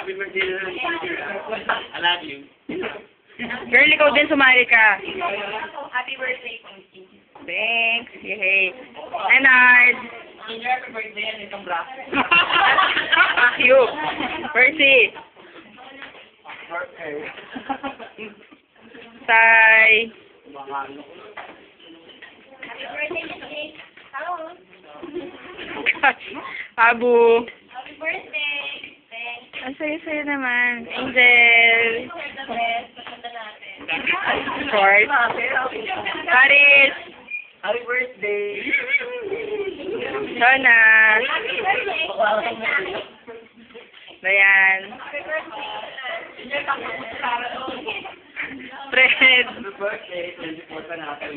Happy birthday na lang. I love you. Girl, ikaw din sumali ka. Happy birthday. Thanks. Yay. Leonard. Happy birthday yan itong bra. Fuck you. Percy. Sai. Happy birthday, Jake. Hello. Abu. Happy birthday. Thanks. Ang saya-saya naman. Angel. You're the best. Maganda natin. Short. Paris. Happy birthday. Shona. Happy birthday. Dayan. Happy birthday. Fred. Happy birthday. 24 na natin.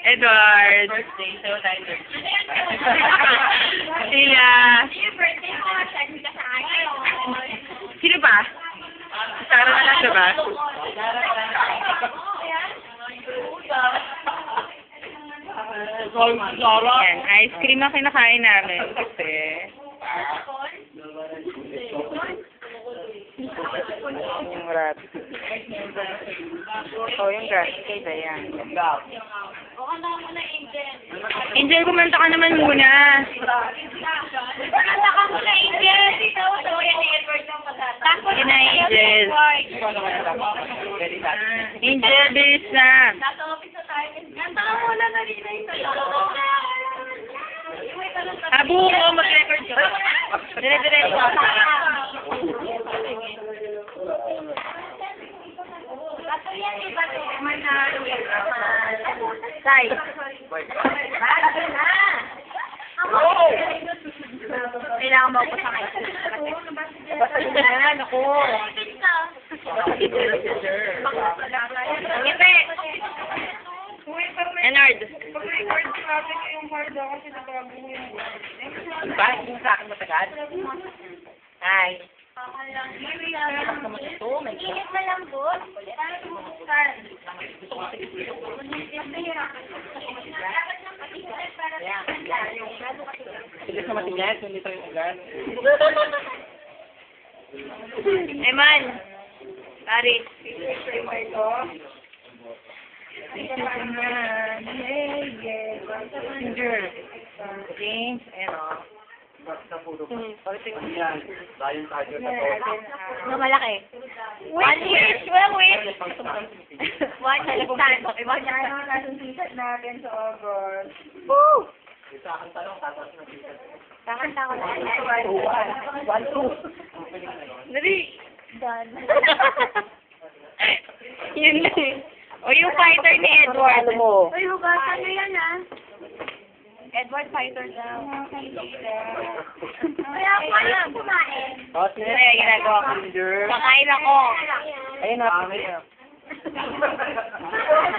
Edward. Birthday. Sa'yo tayo. Sila. Happy birthday mo. Send ka sa akin. Sino ba? Sarah na lang, diba? Yan, ice cream ang kinakain namin. Kasi, yung rat. Oh, yung rat. Kaya yan. Kanta mo na, Angel. Angel, kumanta ka naman muna. Kanta ka muna, Angel. So, yan ni Edward yung magkata. Yun na, Angel. Angel, bilis na. Nasa office na tayo. Kanta ka muna na rin na ito. Abu, oh, mag-record ka. Dire-dire. Ato yan, iba to. Manalo yan. Sai. Bago na. Kailangan ba ako sa kayo? Basta yun na, naku. Ngiti. Leonard. Pag-record natin yung hard daw kasi nagbago yung Bakit yung sa akin matagal? Hi. Init na lang, boss. Para tumukutan. Sige sa matigas, hindi tayo ugan. Eman. Paris. James, ano? Yan. Dayon tayo sa to. Malaki. One wish, one wish. One Nasunsikat natin sa August. Woo! Isa ang tanong, tatas na sisa. Kakanta ko na. 1, 2. Dali. Done. Yun lang eh. O yung fighter ni Edward. Mo. Uy, hugasan nyo yan, ah. Edward fighter daw. Kaya ako lang kumain. Kaya ginagawa ko. Kakain ako. Ayun na.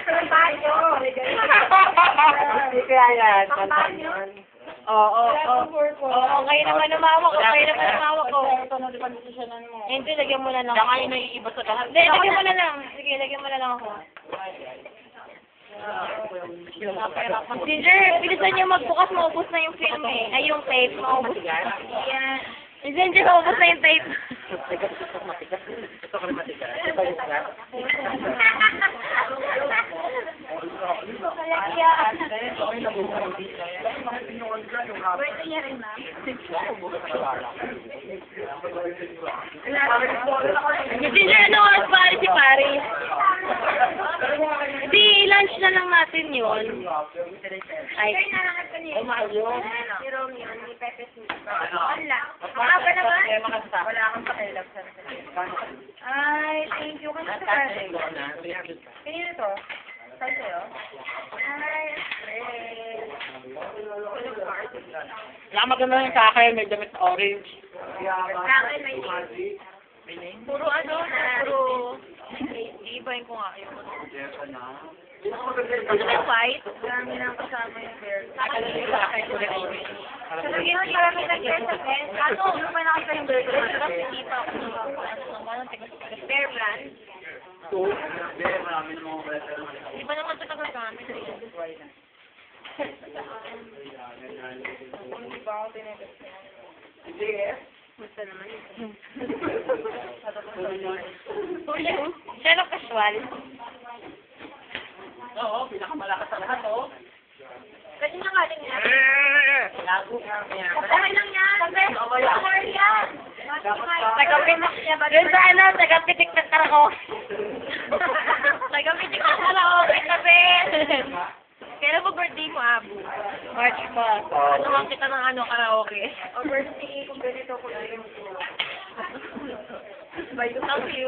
Pampayo. Kaya Pampayo. Oo. Okay naman umawak. Okay naman umawak ko. Hindi, lagyan mo na lang. Saka yun ay iba sa lahat. Hindi, lagyan mo na lang. Sige, lagyan mo na lang ako. Ginger, bilisan niyo magbukas. Maubos na yung film eh. Ay, yung tape. Maubos. Yan. Ginger, maubos na yung tape. Ito ka rin matigas. Ito yung gas. Pwede niya rin na. Ginger, ano oras ba si Paris? Di, lunch na lang natin yun. Ay. Kaya narangat ko niya. Si Romeo, ni Pepe Suso. Wala. Makaba naman. Wala akong pakialam sa Ay, thank you. Kasi sa kanino to? Saan sa'yo? Ay, great. Maganda yung sa akin, may damit na orange. Sa akin, may Puro ano, puro... Iibahin ko nga yun. Ano yung white? Marami nang kasama yung bear. Sa akin, kulay orange. Sabi mo, marami nag-bear sa bear. Ano, ano pa nakita yung bear? Sarap, hindi pa ako bear brand. Marami namang wala sa Di ba naman ito nagagamit? Hindi pa ako tinitest. Basta naman yun. Siya lang casual. Oo, pinakamalakas sa lahat, oh. Kasi nga galing yan. Lago ka. Okay lang yan. Sabi, okay yan. Tagapitik siya ba? Doon sa ano, tagapitik ng karaoke. Tagapitik ng karaoke kasi. Kailan ba birthday mo, Abu? March pa. Tuwang kita ng ano, karaoke. O birthday, kung ganito ko lang yung by the time you.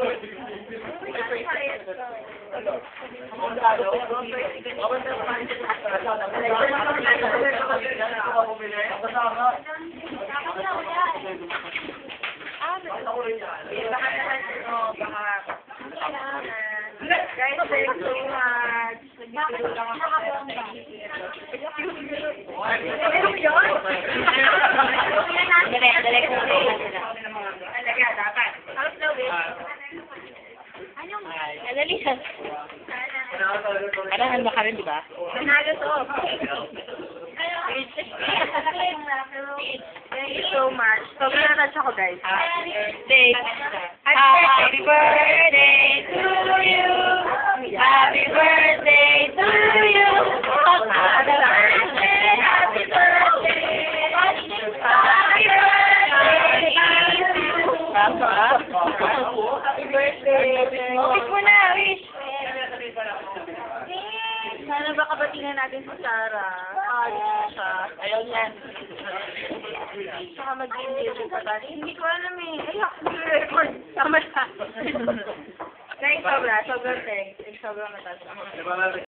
Guys, thank you so much. Nagtulong lang ako. Dali. Talaga, dapat. How's the way? Dali siya. Kailangan ba ka rin, di ba? Nanalo to. Thank you so much. Sobrang natouch ako, guys. Birthday. Happy birthday to you. Happy birthday to you. Happy birthday. Happy birthday. Happy birthday. Wish mo na, wish. Sana ba kabatingan natin si Sarah? Siya. Ayaw niyan. Saka mag-engage pa tayo. Hindi ko alam eh. Ay, record. Tama na. Guys, sobrang thanks. Sobrang natouch ako.